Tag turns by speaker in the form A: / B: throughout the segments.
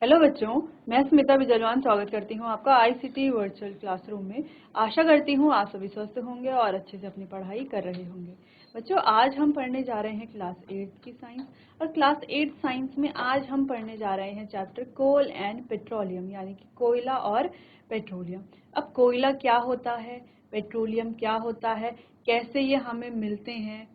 A: Hello बच्चों, मैं स्मिता बिजलवान स्वागत करती हूँ आपका आईसीटी वर्चुअल क्लासरूम में। आशा करती हूँ आप सभी स्वस्थ होंगे और अच्छे से अपनी पढ़ाई कर रहे होंगे। बच्चों, आज हम पढ़ने जा रहे हैं क्लास 8 की साइंस, और क्लास 8 साइंस में आज हम पढ़ने जा रहे हैं चैप्टर कोल एंड पेट्रोलियम, यानी कि कोयला और पेट्रोलियम। अब कोयला क्या होता है, पेट्रोलियम क्या होता है, कैसे ये हमें मिलते हैं,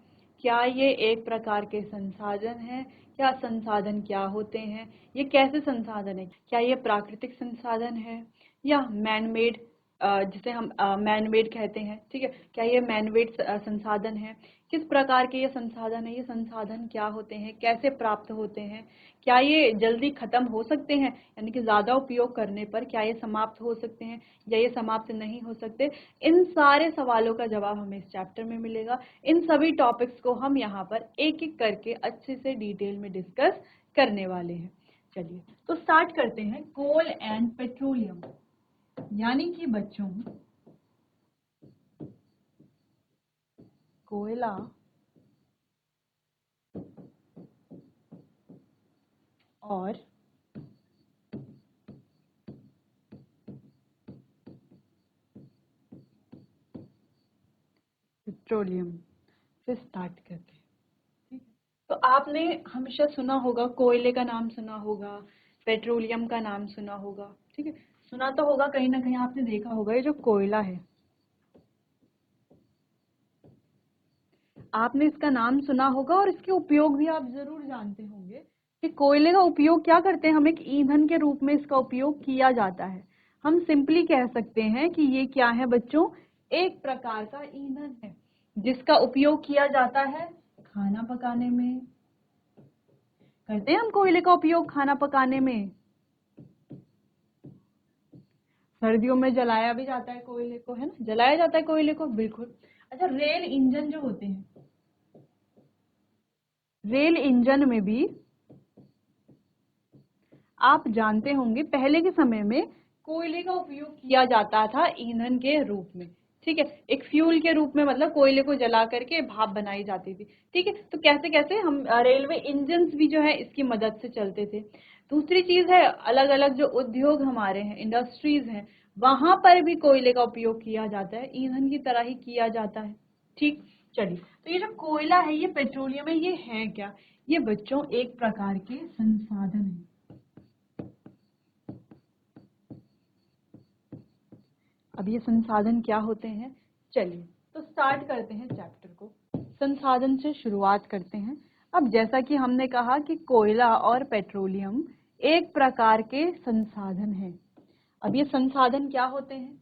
A: क्या ये एक प्रकार के संसाधन हैं, क्या संसाधन क्या होते हैं, ये कैसे संसाधन है, क्या ये प्राकृतिक संसाधन है या मैन मेड, जिसे हम मैन मेड कहते हैं, ठीक है। क्या ये मैन मेड संसाधन है, किस प्रकार के ये संसाधन है, ये संसाधन क्या होते हैं, कैसे प्राप्त होते हैं, क्या ये जल्दी खत्म हो सकते हैं, यानी कि ज्यादा उपयोग करने पर क्या ये समाप्त हो सकते हैं या ये समाप्त नहीं हो सकते। इन सारे सवालों का जवाब हमें इस चैप्टर में मिलेगा। इन सभी टॉपिक्स को हम यहाँ पर एक एक करके अच्छे से डिटेल में डिस्कस करने वाले हैं। चलिए तो स्टार्ट करते हैं। कोल एंड पेट्रोलियम, यानी कि बच्चों कोयला और पेट्रोलियम से स्टार्ट करते हैं। ठीक है, तो आपने हमेशा सुना होगा, कोयले का नाम सुना होगा, पेट्रोलियम का नाम सुना होगा, ठीक है। सुना तो होगा, कहीं ना कहीं आपने देखा होगा। ये जो कोयला है, आपने इसका नाम सुना होगा और इसके उपयोग भी आप जरूर जानते होंगे कि कोयले का उपयोग क्या करते हैं। हम एक ईंधन के रूप में इसका उपयोग किया जाता है। हम सिंपली कह सकते हैं कि ये क्या है बच्चों, एक प्रकार का ईंधन है जिसका उपयोग किया जाता है खाना पकाने में। करते हैं हम कोयले का उपयोग खाना पकाने में। सर्दियों में जलाया भी जाता है कोयले को, है ना, जलाया जाता है कोयले को, बिल्कुल। अच्छा, रेल इंजन जो होते हैं, रेल इंजन में भी आप जानते होंगे पहले के समय में कोयले का उपयोग किया जाता था ईंधन के रूप में, ठीक है, एक फ्यूल के रूप में, मतलब कोयले को जला करके भाप बनाई जाती थी, ठीक है। तो कैसे कैसे हम रेलवे इंजन्स भी जो है इसकी मदद से चलते थे। दूसरी चीज है, अलग अलग जो उद्योग हमारे हैं, इंडस्ट्रीज हैं, वहां पर भी कोयले का उपयोग किया जाता है, ईंधन की तरह ही किया जाता है, ठीक। चलिए, तो ये जो कोयला है, ये पेट्रोलियम है, ये है क्या? ये बच्चों एक प्रकार के संसाधन है। अब ये संसाधन क्या होते हैं, चलिए तो स्टार्ट करते हैं चैप्टर को। संसाधन से शुरुआत करते हैं। अब जैसा कि हमने कहा कि कोयला और पेट्रोलियम एक प्रकार के संसाधन हैं। अब ये संसाधन क्या होते हैं,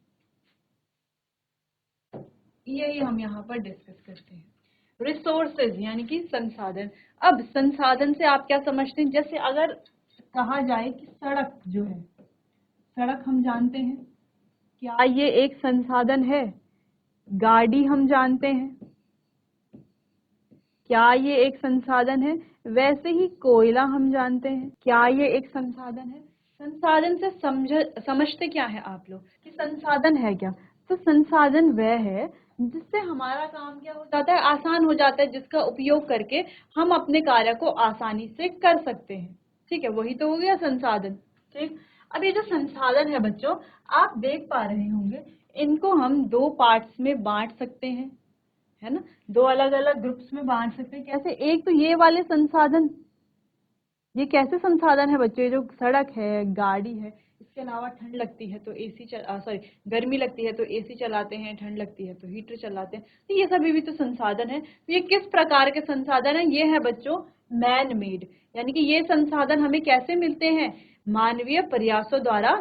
A: यही हम यहाँ पर डिस्कस करते हैं। रिसोर्सेज यानी कि संसाधन। अब संसाधन से आप क्या समझते हैं? जैसे अगर कहा जाए कि सड़क जो है, सड़क हम जानते हैं, क्या ये एक संसाधन है? गाड़ी हम जानते हैं, क्या ये एक संसाधन है? वैसे ही कोयला हम जानते हैं, क्या ये एक संसाधन है? संसाधन से समझते क्या है आप लोग कि संसाधन है क्या? तो संसाधन वह है जिससे हमारा काम क्या हो जाता है, आसान हो जाता है, जिसका उपयोग करके हम अपने कार्य को आसानी से कर सकते हैं, ठीक है, वही तो हो गया संसाधन, ठीक। अब ये जो संसाधन है बच्चों, आप देख पा रहे होंगे, इनको हम दो पार्ट्स में बांट सकते हैं, है ना, दो अलग अलग ग्रुप्स में बांट सकते हैं। कैसे? एक तो ये वाले संसाधन, ये कैसे संसाधन है बच्चों? ये जो सड़क है, गाड़ी है, इसके अलावा ठंड लगती है तो एसी सॉरी, गर्मी लगती है तो एसी चलाते हैं, ठंड लगती है तो हीटर चलाते हैं, तो ये सभी भी तो संसाधन है। तो ये किस प्रकार के संसाधन है? ये है बच्चों मैन मेड, यानी कि ये संसाधन हमें कैसे मिलते हैं? मानवीय प्रयासों द्वारा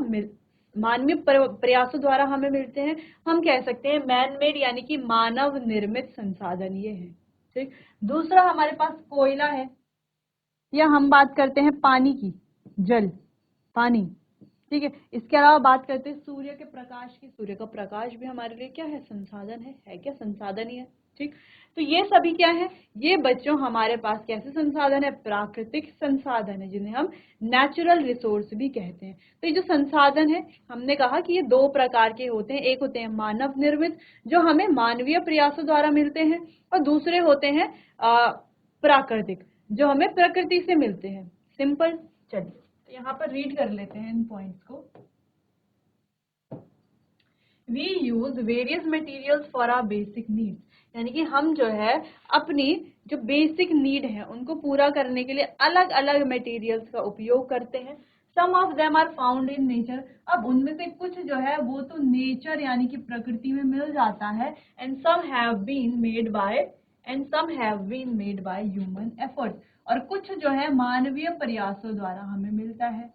A: मानवीय प्रयासों द्वारा हमें मिलते हैं। हम कह सकते हैं मैन मेड, यानी कि मानव निर्मित संसाधन ये है, ठीक। दूसरा हमारे पास कोयला है, या हम बात करते हैं पानी की, जल, पानी, ठीक है। इसके अलावा बात करते हैं सूर्य के प्रकाश की। सूर्य का प्रकाश भी हमारे लिए क्या है? संसाधन है क्या? संसाधन ही है, ठीक। तो ये सभी क्या है? ये बच्चों हमारे पास कैसे संसाधन है? प्राकृतिक संसाधन है, जिन्हें हम नेचुरल रिसोर्स भी कहते हैं। तो ये जो संसाधन है, हमने कहा कि ये दो प्रकार के होते हैं। एक होते हैं मानव निर्मित, जो हमें मानवीय प्रयासों द्वारा मिलते हैं, और दूसरे होते हैं प्राकृतिक, जो हमें प्रकृति से मिलते हैं। सिंपल। चलिए तो यहाँ पर रीड कर लेते हैं इन पॉइंट्स को। We use various materials for our basic needs, यानी कि हम जो है अपनी जो बेसिक नीड है उनको पूरा करने के लिए अलग अलग मटेरियल्स का उपयोग करते हैं। Some of them are found in nature, अब उनमें से कुछ जो है वो तो नेचर यानी कि प्रकृति में मिल जाता है, and some have been made by human effort, और कुछ जो है मानवीय प्रयासों द्वारा हमें मिलता है।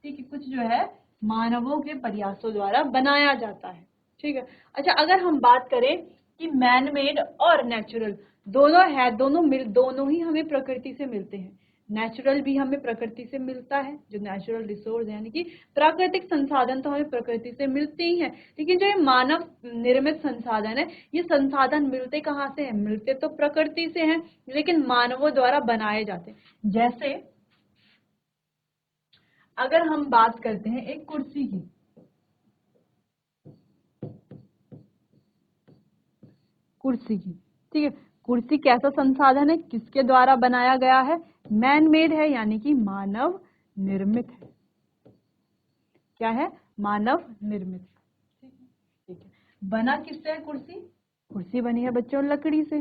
A: ठीक है, कुछ जो है मानवों के प्रयासों द्वारा बनाया जाता है। ठीक है, अच्छा अगर हम बात करें कि मैन मेड और नेचुरल दोनों है, दोनों ही हमें प्रकृति से मिलते हैं। नेचुरल भी हमें प्रकृति से मिलता है, जो नेचुरल रिसोर्स यानी कि प्राकृतिक संसाधन तो हमें प्रकृति से मिलते ही हैं, लेकिन जो ये मानव निर्मित संसाधन है, ये संसाधन मिलते कहाँ से हैं? मिलते तो प्रकृति से हैं, लेकिन मानवों द्वारा बनाए जाते हैं। जैसे अगर हम बात करते हैं एक कुर्सी की, ठीक है, कुर्सी कैसा संसाधन है? किसके द्वारा बनाया गया है? मैन मेड है, यानी कि मानव निर्मित है। क्या है? मानव निर्मित। ठीक है, बना किससे है कुर्सी? कुर्सी बनी है बच्चों लकड़ी से।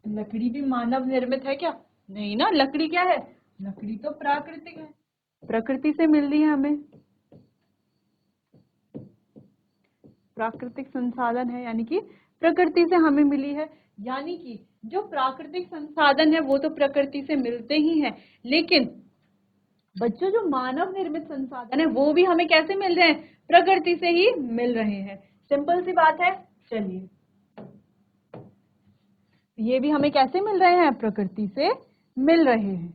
A: लकड़ी भी मानव निर्मित है क्या? नहीं ना, लकड़ी क्या है? लकड़ी तो प्राकृतिक है, प्रकृति से मिल रही है हमें, प्राकृतिक संसाधन है, यानी कि प्रकृति से हमें मिली है। यानी कि जो प्राकृतिक संसाधन है वो तो प्रकृति से मिलते ही हैं, लेकिन बच्चों जो मानव निर्मित संसाधन है वो भी हमें कैसे मिल रहे हैं? प्रकृति से ही मिल रहे हैं। सिंपल सी बात है। चलिए, ये भी हमें कैसे मिल रहे हैं? प्रकृति से मिल रहे हैं।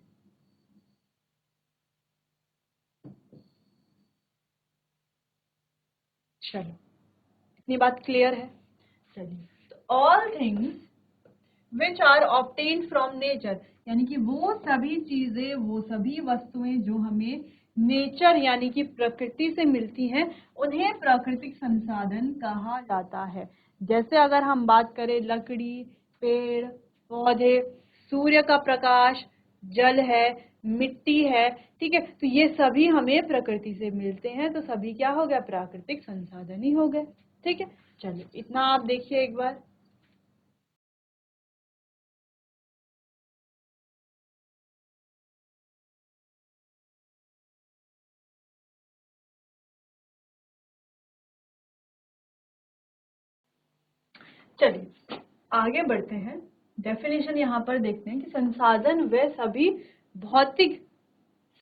A: चलो, इतनी बात क्लियर है। चलिए, तो all things which are obtained from nature, यानी कि वो सभी चीजें, वो सभी वस्तुएं जो हमें नेचर यानी कि प्रकृति से मिलती हैं, उन्हें प्राकृतिक संसाधन कहा जाता है। जैसे अगर हम बात करें लकड़ी, पेड़ पौधे, सूर्य का प्रकाश, जल है, मिट्टी है, ठीक है, तो ये सभी हमें प्रकृति से मिलते हैं, तो सभी क्या हो गया? प्राकृतिक संसाधन ही हो गए। ठीक है, चलिए इतना आप देखिए एक बार। चलिए आगे बढ़ते हैं। डेफिनेशन यहाँ पर देखते हैं कि संसाधन वे सभी भौतिक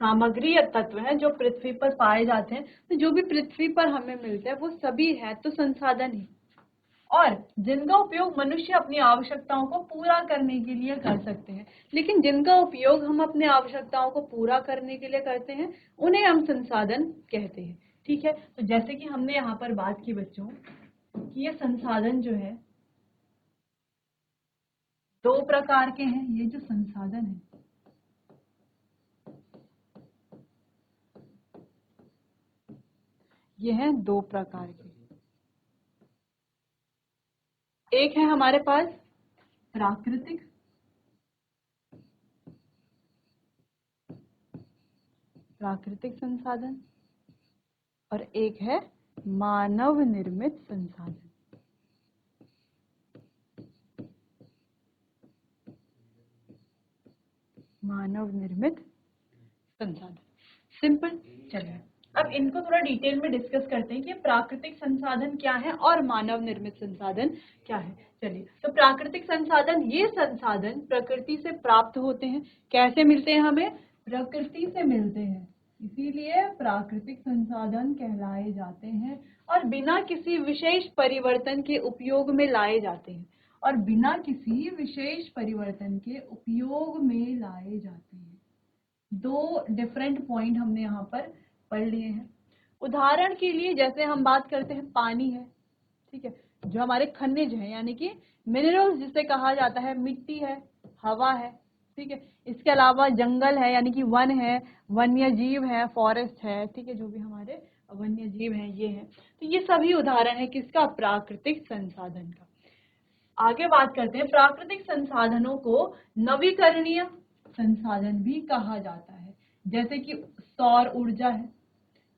A: सामग्री या तत्व हैं जो पृथ्वी पर पाए जाते हैं। तो जो भी पृथ्वी पर हमें मिलता है वो सभी है तो संसाधन ही, और जिनका उपयोग मनुष्य अपनी आवश्यकताओं को पूरा करने के लिए कर सकते हैं। लेकिन जिनका उपयोग हम अपने आवश्यकताओं को पूरा करने के लिए करते हैं उन्हें हम संसाधन कहते हैं। ठीक है, तो जैसे कि हमने यहाँ पर बात की बच्चों कि ये संसाधन जो है दो प्रकार के हैं। ये जो संसाधन है ये हैं दो प्रकार के। एक है हमारे पास प्राकृतिक संसाधन, और एक है मानव निर्मित संसाधन। मानव निर्मित संसाधन, सिंपल। चलिए अब इनको थोड़ा डिटेल में डिस्कस करते हैं कि प्राकृतिक संसाधन क्या है और मानव निर्मित संसाधन क्या है। चलिए, तो प्राकृतिक संसाधन, ये संसाधन प्रकृति से प्राप्त होते हैं। कैसे मिलते हैं हमें? प्रकृति से मिलते हैं, इसीलिए प्राकृतिक संसाधन कहलाए जाते हैं, और बिना किसी विशेष परिवर्तन के उपयोग में लाए जाते हैं, और बिना किसी विशेष परिवर्तन के उपयोग में लाए जाते हैं। दो डिफरेंट पॉइंट हमने यहाँ पर पढ़ लिए हैं। उदाहरण के लिए जैसे हम बात करते हैं पानी है, ठीक है, जो हमारे खनिज है यानी कि मिनरल्स जिसे कहा जाता है, मिट्टी है, हवा है, ठीक है, इसके अलावा जंगल है यानी कि वन है, वन्य जीव है, फॉरेस्ट है, ठीक है, जो भी हमारे वन्य जीव हैं ये है। तो ये सभी उदाहरण है किसका? प्राकृतिक संसाधन का। आगे बात करते हैं प्राकृतिक संसाधनों को नवीकरणीय संसाधन भी कहा जाता है, जैसे कि सौर ऊर्जा है,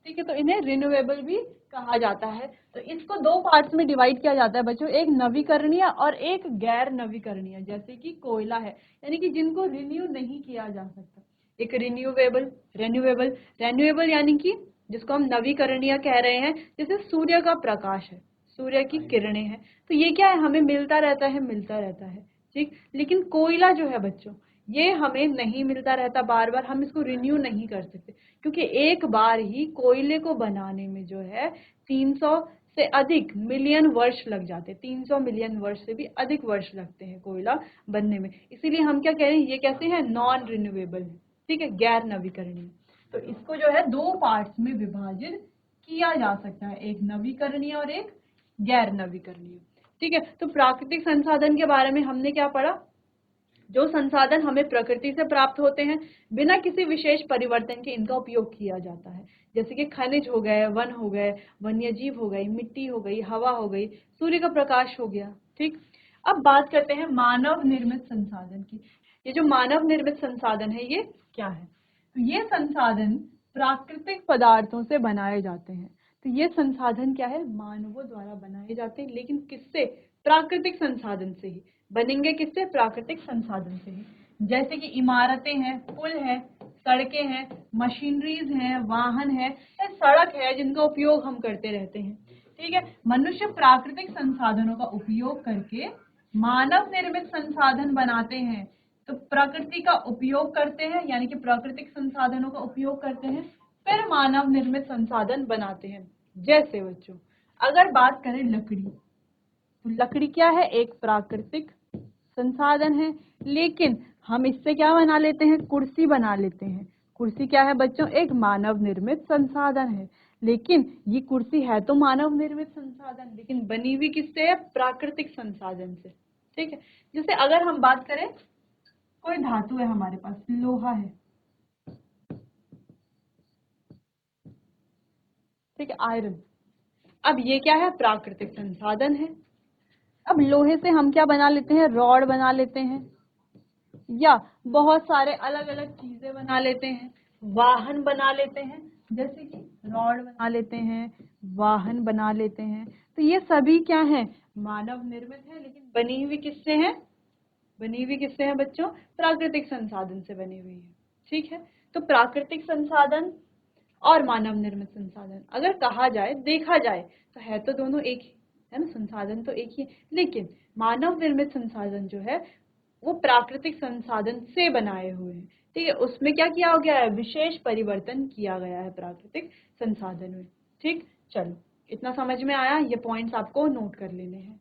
A: ठीक है, तो इन्हें रिन्यूएबल भी कहा जाता है। तो इसको दो पार्ट्स में डिवाइड किया जाता है बच्चों, एक नवीकरणीय और एक गैर नवीकरणीय, जैसे कि कोयला है, यानी कि जिनको रिन्यू नहीं किया जा सकता। एक रिन्यूएबल, रेन्यूएबल, रेन्यूएबल यानी कि जिसको हम नवीकरणीय कह रहे हैं, जैसे सूर्य का प्रकाश है, सूर्य की किरणें हैं, तो ये क्या है, हमें मिलता रहता है, मिलता रहता है, ठीक। लेकिन कोयला जो है बच्चों, ये हमें नहीं मिलता रहता बार बार, हम इसको रिन्यू नहीं कर सकते, क्योंकि एक बार ही कोयले को बनाने में जो है 300 से अधिक मिलियन वर्ष लग जाते हैं, 300 मिलियन वर्ष से भी अधिक वर्ष लगते हैं कोयला बनने में। इसीलिए हम क्या कह रहे हैं, ये कैसे हैं, नॉन रिन्यूएबल है, ठीक है, गैर नवीकरणीय। तो इसको जो है दो पार्ट्स में विभाजित किया जा सकता है, एक नवीकरणीय और एक गैर नवीकरणीय, ठीक है। तो प्राकृतिक संसाधन के बारे में हमने क्या पढ़ा, जो संसाधन हमें प्रकृति से प्राप्त होते हैं, बिना किसी विशेष परिवर्तन के इनका उपयोग किया जाता है, जैसे कि खनिज हो गए, वन हो गए, वन्य जीव हो गई, मिट्टी हो गई, हवा हो गई, सूर्य का प्रकाश हो गया, ठीक। अब बात करते हैं मानव निर्मित संसाधन की। ये जो मानव निर्मित संसाधन है, ये क्या है, तो ये संसाधन प्राकृतिक पदार्थों से बनाए जाते हैं। तो ये संसाधन क्या है, मानवों द्वारा बनाए जाते हैं, लेकिन किससे, प्राकृतिक संसाधन से ही बनेंगे, किससे, प्राकृतिक संसाधन से ही। जैसे कि इमारतें हैं, पुल है, सड़कें हैं, मशीनरीज हैं, वाहन है, सड़क है, जिनका उपयोग हम करते रहते हैं, ठीक है। मनुष्य प्राकृतिक संसाधनों का उपयोग करके मानव निर्मित संसाधन बनाते हैं। तो प्रकृति का उपयोग करते हैं, यानी कि प्राकृतिक संसाधनों का उपयोग करते हैं, फिर मानव निर्मित संसाधन बनाते हैं। जैसे बच्चों, अगर बात करें लकड़ी, तो लकड़ी क्या है, एक प्राकृतिक संसाधन है, लेकिन हम इससे क्या बना लेते हैं, कुर्सी बना लेते हैं। कुर्सी क्या है बच्चों, एक मानव निर्मित संसाधन है, लेकिन ये कुर्सी है तो मानव निर्मित संसाधन, लेकिन बनी हुई किससे है, प्राकृतिक संसाधन से, ठीक है। जैसे अगर हम बात करें, कोई धातु है हमारे पास, लोहा है, ठीक है, आयरन। अब ये क्या है, प्राकृतिक संसाधन है। अब लोहे से हम क्या बना लेते हैं, रॉड बना लेते हैं, या बहुत सारे अलग अलग चीजें बना लेते हैं, वाहन बना लेते हैं, जैसे कि रॉड बना लेते हैं, वाहन बना लेते हैं। तो ये सभी क्या है, मानव निर्मित है, लेकिन बनी हुई किससे है, बनी हुई किससे है बच्चों, प्राकृतिक संसाधन से बनी हुई है, ठीक है। तो प्राकृतिक संसाधन और मानव निर्मित संसाधन अगर कहा जाए, देखा जाए, तो है तो दोनों एक ही है ना, संसाधन तो एक ही, लेकिन मानव निर्मित संसाधन जो है वो प्राकृतिक संसाधन से बनाए हुए हैं, ठीक है। उसमें क्या किया गया है, विशेष परिवर्तन किया गया है प्राकृतिक संसाधन में, ठीक। चलो, इतना समझ में आया, ये पॉइंट्स आपको नोट कर लेने हैं।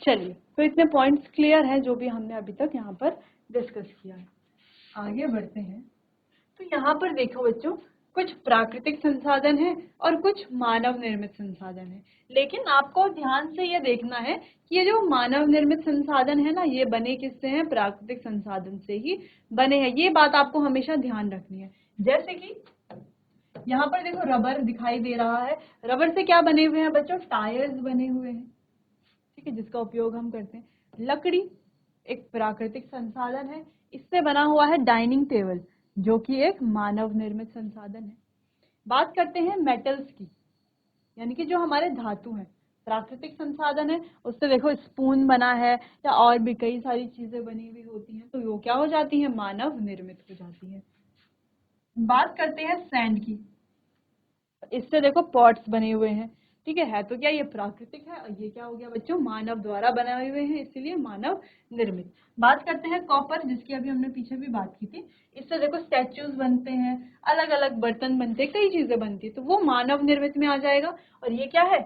A: चलिए, तो इतने पॉइंट्स क्लियर हैं जो भी हमने अभी तक यहाँ पर डिस्कस किया है। आगे बढ़ते हैं। तो यहाँ पर देखो बच्चों, कुछ प्राकृतिक संसाधन है और कुछ मानव निर्मित संसाधन है, लेकिन आपको ध्यान से ये देखना है कि ये जो मानव निर्मित संसाधन है ना, ये बने किससे हैं, प्राकृतिक संसाधन से ही बने हैं। ये बात आपको हमेशा ध्यान रखनी है। जैसे कि यहाँ पर देखो, रबर दिखाई दे रहा है, रबर से क्या बने हुए हैं बच्चों, टायर्स बने हुए हैं, ठीक है, जिसका उपयोग हम करते हैं। लकड़ी एक प्राकृतिक संसाधन है, इससे बना हुआ है डाइनिंग टेबल, जो कि एक मानव निर्मित संसाधन है। बात करते हैं मेटल्स की, यानी कि जो हमारे धातु हैं, प्राकृतिक संसाधन है, उससे देखो स्पून बना है, या और भी कई सारी चीजें बनी हुई होती हैं, तो वो क्या हो जाती है, मानव निर्मित हो जाती है। बात करते हैं सैंड की, इससे देखो पॉट्स बने हुए हैं, ठीक है तो क्या ये प्राकृतिक है, और ये क्या हो गया बच्चों, मानव द्वारा बनाए हुए हैं, इसीलिए मानव निर्मित। बात करते हैं कॉपर, जिसकी अभी हमने पीछे भी बात की थी, इससे देखो स्टैच्यूज बनते हैं, अलग अलग बर्तन बनते हैं, कई चीजें बनती है, तो वो मानव निर्मित में आ जाएगा। और ये क्या है,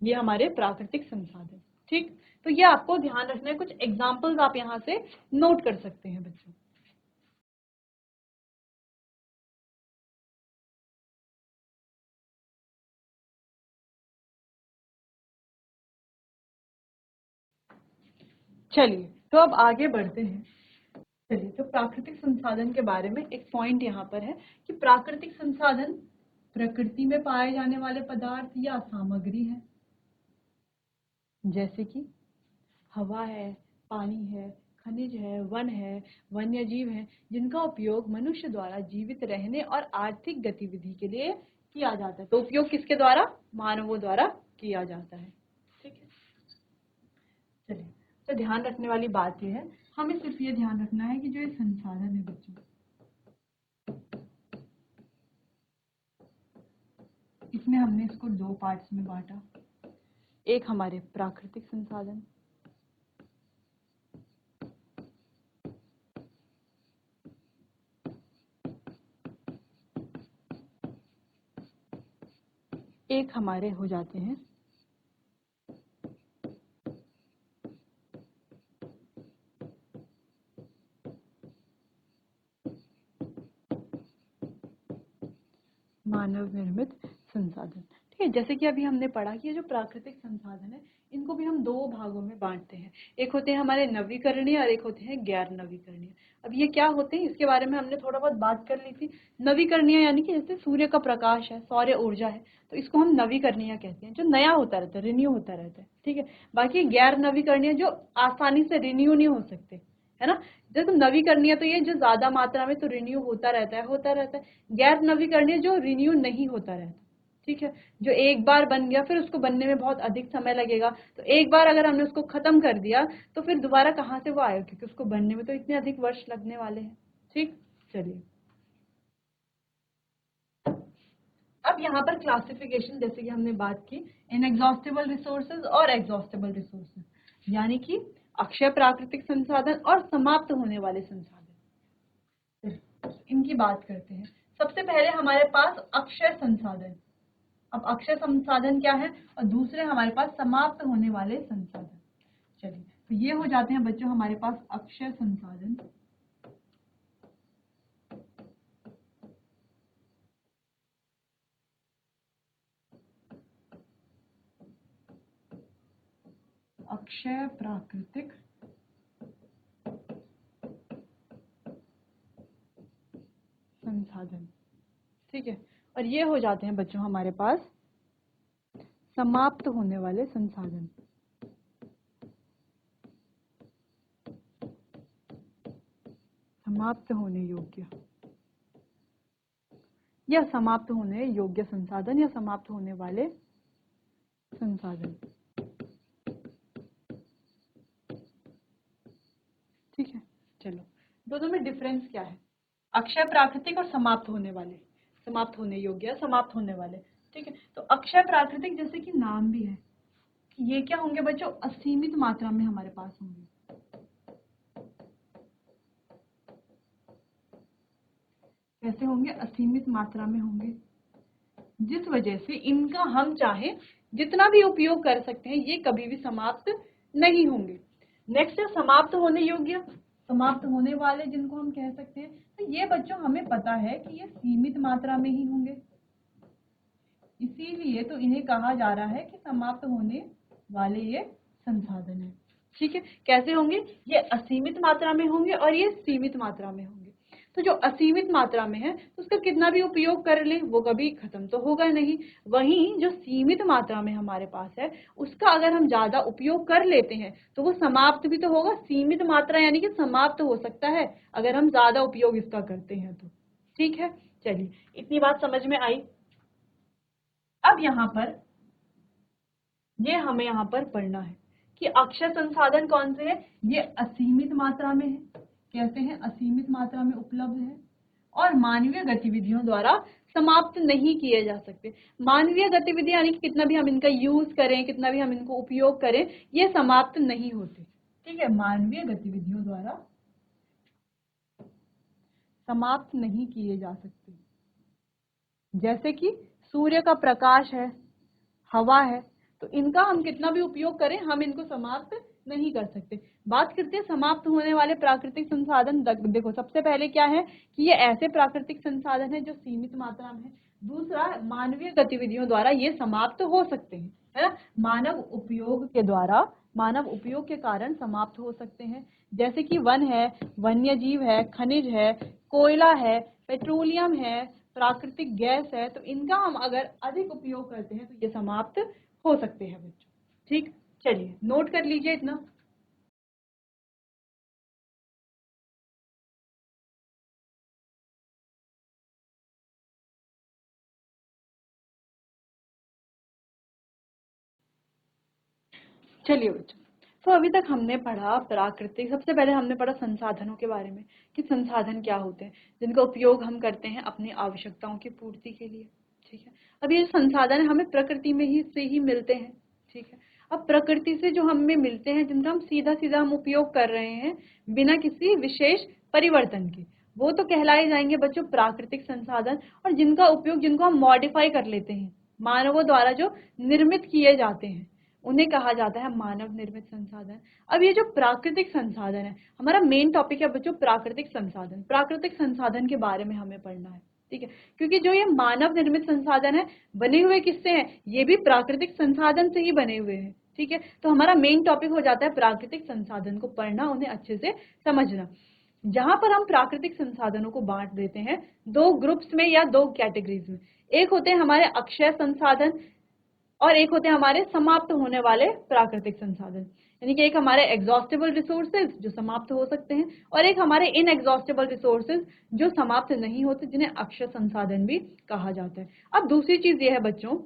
A: ये हमारे प्राकृतिक संसाधन, ठीक। तो ये आपको ध्यान रखना है, कुछ एग्जाम्पल्स आप यहाँ से नोट कर सकते हैं बच्चों। चलिए, तो अब आगे बढ़ते हैं। चलिए, तो प्राकृतिक संसाधन के बारे में एक पॉइंट यहाँ पर है कि प्राकृतिक संसाधन प्रकृति में पाए जाने वाले पदार्थ या सामग्री है, जैसे कि हवा है, पानी है, खनिज है, वन्य जीव है, जिनका उपयोग मनुष्य द्वारा जीवित रहने और आर्थिक गतिविधि के लिए किया जाता है। तो उपयोग किसके द्वारा? मानवों द्वारा किया जाता है। ठीक है, चलिए, तो ध्यान रखने वाली बात यह है, हमें सिर्फ ये ध्यान रखना है कि जो ये संसाधन है बच्चों, इसमें हमने इसको दो पार्ट्स में बांटा। एक हमारे प्राकृतिक संसाधन, एक हमारे हो जाते हैं मानव निर्मित संसाधन। ठीक है, जैसे कि अभी हमने पढ़ा कि ये जो प्राकृतिक संसाधन है, इनको भी हम दो भागों में बांटते हैं। एक होते हैं हमारे नवीकरणीय और एक होते हैं गैर नवीकरणीय। अब ये क्या होते हैं, इसके बारे में हमने थोड़ा बहुत बात कर ली थी। नवीकरणीय यानी कि जैसे सूर्य का प्रकाश है, सौर ऊर्जा है, तो इसको हम नवीकरणीय कहते हैं, जो नया होता रहता है, रिन्यू होता रहता है। ठीक है, बाकी गैर नवीकरणीय जो आसानी से रिन्यू नहीं हो सकते, है ना। जैसे नवीकरणीय तो ये जो ज्यादा मात्रा में तो रिन्यू होता रहता है। गैर नवीकरणीय जो रिन्यू नहीं होता रहता। ठीक है, जो एक बार बन गया फिर उसको बनने में बहुत अधिक समय लगेगा, तो एक बार अगर हमने उसको खत्म कर दिया तो फिर दोबारा कहाँ से वो आएगा, क्योंकि उसको बनने में तो इतने अधिक वर्ष लगने वाले हैं। ठीक, चलिए, अब यहाँ पर क्लासिफिकेशन, जैसे कि हमने बात की इनएग्जॉस्टिबल रिसोर्सेज और एग्जॉस्टिबल रिसोर्सेज, यानी कि अक्षय प्राकृतिक संसाधन और समाप्त होने वाले संसाधन, इनकी बात करते हैं। सबसे पहले हमारे पास अक्षय संसाधन। अब अक्षय संसाधन क्या है, और दूसरे हमारे पास समाप्त होने वाले संसाधन। चलिए, तो ये हो जाते हैं बच्चों हमारे पास अक्षय संसाधन, अक्षय प्राकृतिक संसाधन। ठीक है, और ये हो जाते हैं बच्चों हमारे पास समाप्त होने वाले संसाधन। समाप्त होने योग्य या समाप्त होने योग्य संसाधन या समाप्त होने वाले संसाधन। ठीक है, चलो, दोनों में डिफरेंस क्या है? अक्षय प्राकृतिक और समाप्त होने वाले, समाप्त होने योग्य, समाप्त होने वाले। ठीक है, तो अक्षय प्राकृतिक जैसे कि नाम भी है, ये क्या होंगे बच्चों? असीमित मात्रा में हमारे पास होंगे। कैसे होंगे? असीमित मात्रा में होंगे, जिस वजह से इनका हम चाहे जितना भी उपयोग कर सकते हैं, ये कभी भी समाप्त नहीं होंगे। नेक्स्ट है समाप्त होने योग्य, समाप्त होने वाले जिनको हम कह सकते हैं। तो ये बच्चों हमें पता है कि ये सीमित मात्रा में ही होंगे, इसीलिए तो इन्हें कहा जा रहा है कि समाप्त होने वाले ये संसाधन है। ठीक है, कैसे होंगे? ये असीमित मात्रा में होंगे और ये सीमित मात्रा में होंगे। तो जो असीमित मात्रा में है तो उसका कितना भी उपयोग कर ले वो कभी खत्म तो होगा नहीं। वहीं जो सीमित मात्रा में हमारे पास है उसका अगर हम ज्यादा उपयोग कर लेते हैं तो वो समाप्त भी तो होगा। सीमित मात्रा यानी कि समाप्त हो सकता है अगर हम ज्यादा उपयोग इसका करते हैं तो। ठीक है, चलिए, इतनी बात समझ में आई। अब यहाँ पर ये हमें यहाँ पर पढ़ना है कि अक्षय संसाधन कौन से है? ये असीमित मात्रा में है। कैसे हैं? असीमित मात्रा में उपलब्ध है और मानवीय गतिविधियों द्वारा समाप्त नहीं किए जा सकते। मानवीय गतिविधि यानी कि कितना भी हम इनका यूज करें, कितना भी हम इनको उपयोग करें, ये समाप्त नहीं होते। ठीक है, मानवीय गतिविधियों द्वारा समाप्त नहीं किए जा सकते। जैसे कि सूर्य का प्रकाश है, हवा है, तो इनका हम कितना भी उपयोग करें हम इनको समाप्त नहीं कर सकते। बात करते हैं समाप्त होने वाले प्राकृतिक संसाधन। देखो, सबसे पहले क्या है कि ये ऐसे प्राकृतिक संसाधन है जो सीमित मात्रा में है। दूसरा, मानवीय गतिविधियों द्वारा ये समाप्त हो सकते हैं, है ना। मानव उपयोग के द्वारा, मानव उपयोग के कारण समाप्त हो सकते हैं। जैसे कि वन है, वन्यजीव है, खनिज है, कोयला है, पेट्रोलियम है, प्राकृतिक गैस है, तो इनका हम अगर अधिक उपयोग करते हैं तो ये समाप्त हो सकते हैं बच्चों। ठीक, चलिए नोट कर लीजिए इतना। चलिए बच्चों, तो अभी तक हमने पढ़ा प्राकृतिक, सबसे पहले हमने पढ़ा संसाधनों के बारे में कि संसाधन क्या होते हैं जिनका उपयोग हम करते हैं अपनी आवश्यकताओं की पूर्ति के लिए। ठीक है, अब ये संसाधन हमें प्रकृति में ही से ही मिलते हैं। ठीक है, अब प्रकृति से जो हमें मिलते हैं, जिनका हम सीधा सीधा हम उपयोग कर रहे हैं बिना किसी विशेष परिवर्तन के, वो तो कहलाए जाएंगे बच्चों प्राकृतिक संसाधन। और जिनका उपयोग, जिनको हम मॉडिफाई कर लेते हैं, मानवों द्वारा जो निर्मित किए जाते हैं, उन्हें कहा जाता है मानव निर्मित संसाधन। अब ये जो प्राकृतिक संसाधन है, हमारा मेन टॉपिक है बच्चों प्राकृतिक संसाधन। प्राकृतिक संसाधन के बारे में हमें पढ़ना है। ठीक है, क्योंकि जो ये मानव निर्मित संसाधन है, बने हुए किससे हैं? ये भी प्राकृतिक संसाधन से ही बने हुए हैं। ठीक है, तो हमारा मेन टॉपिक हो जाता है प्राकृतिक संसाधन को पढ़ना, उन्हें अच्छे से समझना। जहां पर हम प्राकृतिक संसाधनों को बांट देते हैं दो ग्रुप्स में या दो कैटेगरीज में। एक होते हैं हमारे अक्षय संसाधन और एक होते हैं हमारे समाप्त होने वाले प्राकृतिक संसाधन। यानी कि एक हमारे एग्जॉस्टेबल रिसोर्सेज जो समाप्त हो सकते हैं, और एक हमारे इनएग्जॉस्टेबल रिसोर्सेज जो समाप्त नहीं होते, जिन्हें अक्षय संसाधन भी कहा जाता है। अब दूसरी चीज ये है बच्चों,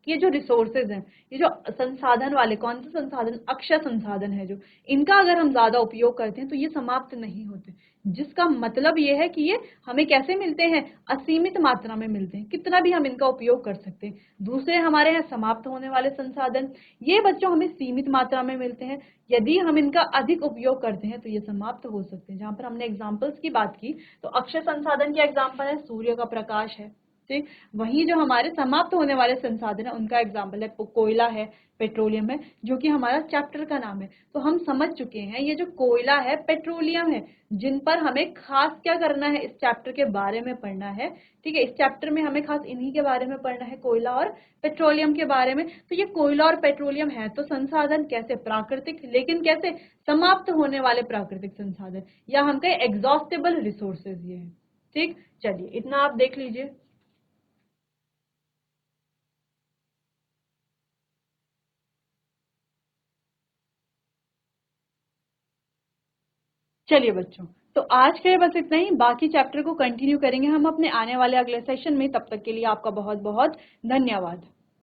A: ये जो रिसोर्सेज हैं, ये जो संसाधन वाले, कौन से संसाधन? अक्षय संसाधन है जो, इनका अगर हम ज्यादा उपयोग करते हैं तो ये समाप्त नहीं होते। जिसका मतलब ये है कि ये हमें कैसे मिलते हैं? असीमित मात्रा में मिलते हैं, कितना भी हम इनका उपयोग कर सकते हैं। दूसरे हमारे हैं समाप्त होने वाले संसाधन, ये बच्चों हमें सीमित मात्रा में मिलते हैं। यदि हम इनका अधिक उपयोग करते हैं तो ये समाप्त हो सकते हैं। जहां पर हमने एग्जाम्पल्स की बात की, तो अक्षय संसाधन के एग्जाम्पल है सूर्य का प्रकाश है। ठीक, वहीं जो हमारे समाप्त होने वाले संसाधन है, उनका एग्जाम्पल है कोयला है, पेट्रोलियम है, जो कि हमारा चैप्टर का नाम है। तो हम समझ चुके हैं ये जो कोयला है, पेट्रोलियम है, जिन पर हमें खास क्या करना है, इस चैप्टर के बारे में पढ़ना है। ठीक है, इस चैप्टर में हमें खास इन्हीं के बारे में पढ़ना है, कोयला और पेट्रोलियम के बारे में। तो ये कोयला और पेट्रोलियम है तो संसाधन, कैसे? प्राकृतिक, लेकिन कैसे? समाप्त होने वाले प्राकृतिक संसाधन, या हम कहें एग्जॉस्टेबल रिसोर्सेज ये है। ठीक, चलिए इतना आप देख लीजिए। चलिए बच्चों, तो आज के लिए बस इतना ही। बाकी चैप्टर को कंटिन्यू करेंगे हम अपने आने वाले अगले सेशन में। तब तक के लिए आपका बहुत बहुत धन्यवाद।